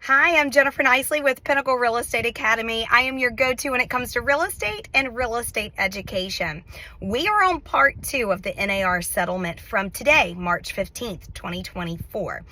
Hi, I'm Jennifer Nicely with Pinnacle Real Estate Academy. I am your go-to when it comes to real estate and real estate education. We are on part 2 of the NAR settlement from today, March 15th, 2024.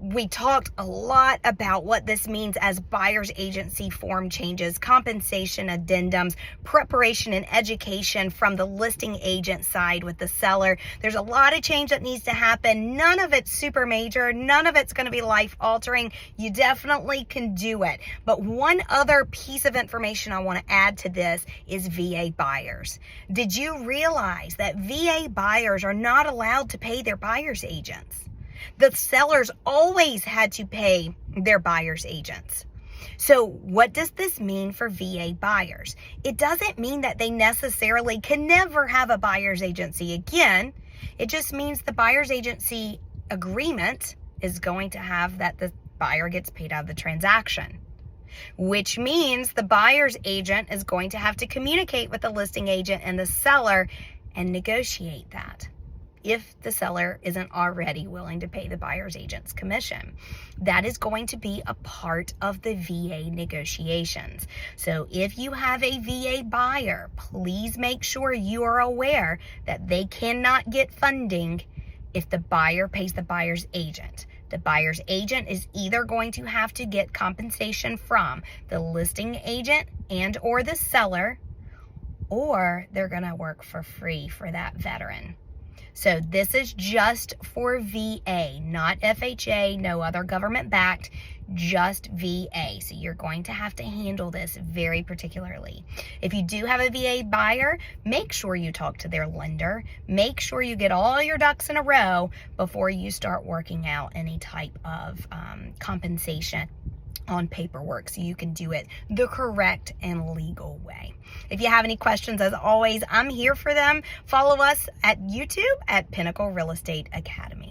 We talked a lot about what this means as buyer's agency form changes, compensation addendums, preparation and education from the listing agent side with the seller. There's a lot of change that needs to happen. None of it's super major. None of it's going to be life altering. You definitely can do it. But one other piece of information I want to add to this is VA buyers. Did you realize that VA buyers are not allowed to pay their buyer's agents? The sellers always had to pay their buyer's agents. So what does this mean for VA buyers? It doesn't mean that they necessarily can never have a buyer's agency again. It just means the buyer's agency agreement is going to have that the buyer gets paid out of the transaction, which means the buyer's agent is going to have to communicate with the listing agent and the seller and negotiate that, if the seller isn't already willing to pay the buyer's agent's commission. That is going to be a part of the VA negotiations. So if you have a VA buyer, please make sure you are aware that they cannot get funding if the buyer pays the buyer's agent. The buyer's agent is either going to have to get compensation from the listing agent and or the seller, or they're going to work for free for that veteran. So this is just for VA, not FHA, no other government backed, just VA. So you're going to have to handle this very particularly. If you do have a VA buyer, make sure you talk to their lender. Make sure you get all your ducks in a row before you start working out any type of compensation on paperwork, so you can do it the correct and legal way. If you have any questions, as always, I'm here for them. Follow us at YouTube at Pinnacle Real Estate Academy.